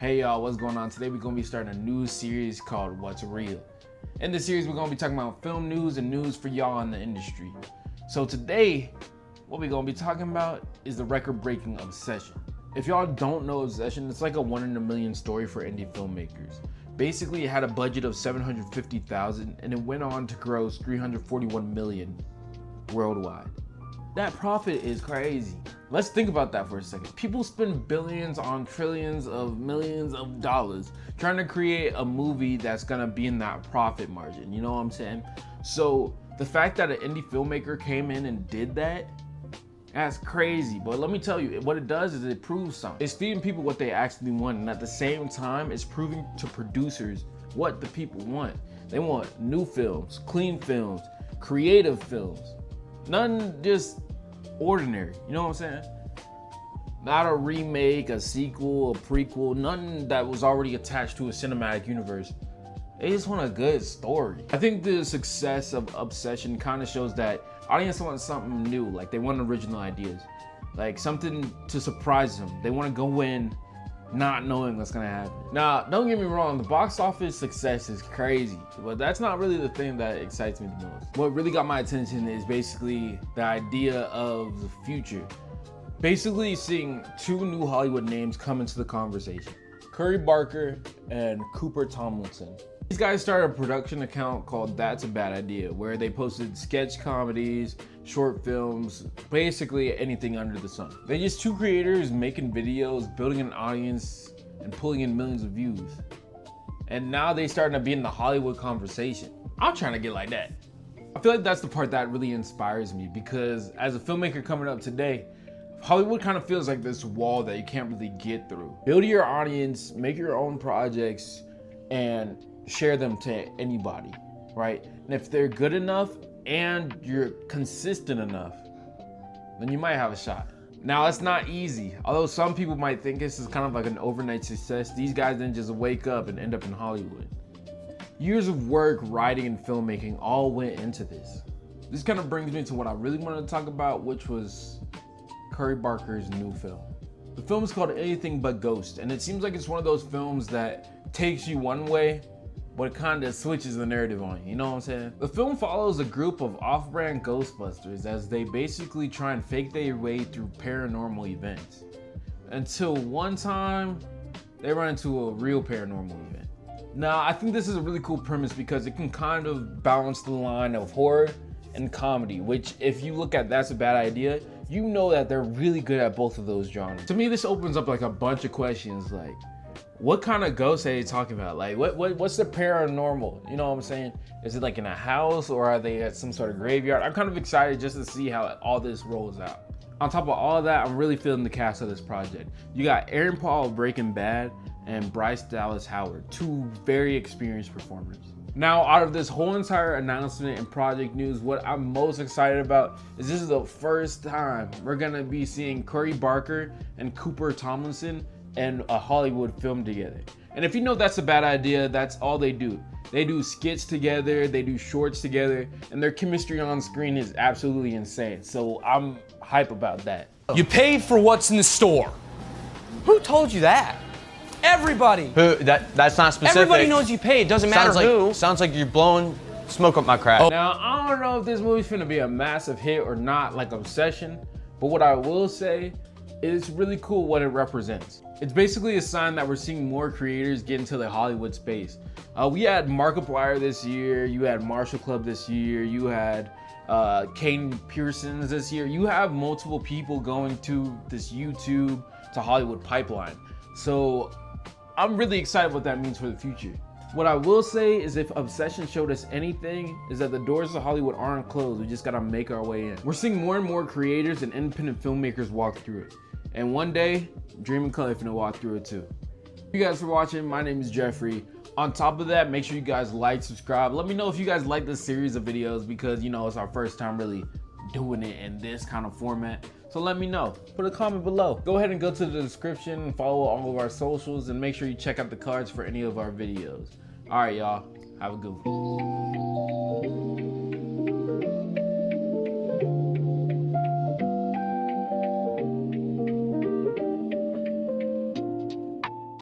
Hey y'all, what's going on? Today we're gonna be starting a new series called What's Real. In this series, we're gonna be talking about film news and news for y'all in the industry. So today, what we're gonna be talking about is the record-breaking Obsession. If y'all don't know Obsession, it's like a 1 in a million story for indie filmmakers. Basically, it had a budget of $750,000 and it went on to gross $341 million worldwide. That profit is crazy. Let's think about that for a second. People spend billions on trillions of millions of dollars trying to create a movie that's gonna be in that profit margin, you know what I'm saying? So the fact that an indie filmmaker came in and did that, that's crazy. But let me tell you, what it does is it proves something. It's feeding people what they actually want, and at the same time, it's proving to producers what the people want. They want new films, clean films, creative films. None just ordinary, you know what I'm saying? Not a remake, a sequel, a prequel, none that was already attached to a cinematic universe. They just want a good story. I think the success of Obsession kind of shows that audience wants something new, like they want original ideas, like something to surprise them. They want to go in not knowing what's gonna happen. Now, don't get me wrong, the box office success is crazy, but that's not really the thing that excites me the most. What really got my attention is basically the idea of the future. Basically seeing two new Hollywood names come into the conversation. Curry Barker and Cooper Tomlinson. These guys started a production account called That's a Bad Idea, where they posted sketch comedies, short films, basically anything under the sun. They're just two creators making videos, building an audience, and pulling in millions of views. And now they starting to be in the Hollywood conversation. I'm trying to get like that. I feel like that's the part that really inspires me, because as a filmmaker coming up today, Hollywood kind of feels like this wall that you can't really get through. Build your audience, make your own projects, and share them to anybody, right? And if they're good enough and you're consistent enough, then you might have a shot. Now, it's not easy. Although some people might think this is kind of like an overnight success, these guys didn't just wake up and end up in Hollywood. Years of work, writing, and filmmaking all went into this. This kind of brings me to what I really wanted to talk about, which was Curry Barker's new film. The film is called Anything But Ghost, and it seems like it's one of those films that takes you one way, but it kind of switches the narrative on you know what I'm saying? The film follows a group of off-brand Ghostbusters as they basically try and fake their way through paranormal events. Until one time, they run into a real paranormal event. Now, I think this is a really cool premise because it can kind of balance the line of horror and comedy, which if you look at That's a Bad Idea, you know that they're really good at both of those genres. To me, this opens up like a bunch of questions like, what kind of ghosts are they talking about? Like, what's the paranormal? You know what I'm saying? Is it like in a house or are they at some sort of graveyard? I'm kind of excited just to see how all this rolls out. On top of all of that, I'm really feeling the cast of this project. You got Aaron Paul of Breaking Bad and Bryce Dallas Howard, two very experienced performers. Now, out of this whole entire announcement and project news, what I'm most excited about is this is the first time we're gonna be seeing Curry Barker and Cooper Tomlinson and a Hollywood film together. And if you know That's a Bad Idea, that's all they do. They do skits together, they do shorts together, and their chemistry on screen is absolutely insane. So I'm hype about that. You paid for what's in the store. Who told you that? Everybody. Who? That's not specific. Everybody knows you paid. Doesn't matter who. Sounds like you're blowing smoke up my crack. Now, I don't know if this movie's gonna be a massive hit or not, like Obsession, but what I will say is it's really cool what it represents. It's basically a sign that we're seeing more creators get into the Hollywood space. We had Markiplier this year, you had Marshall Club this year, you had Kane Pearsons this year. You have multiple people going to this YouTube to Hollywood pipeline. So I'm really excited what that means for the future. What I will say is if Obsession showed us anything, is that the doors to Hollywood aren't closed. We just gotta make our way in. We're seeing more and more creators and independent filmmakers walk through it. And one day, Dream and Clay finna walk through it too. Thank you guys for watching. My name is Jeffrey. On top of that, make sure you guys like, subscribe. Let me know if you guys like this series of videos because, you know, it's our first time really doing it in this kind of format. So let me know. Put a comment below. Go ahead and go to the description and follow all of our socials and make sure you check out the cards for any of our videos. All right, y'all. Have a good one.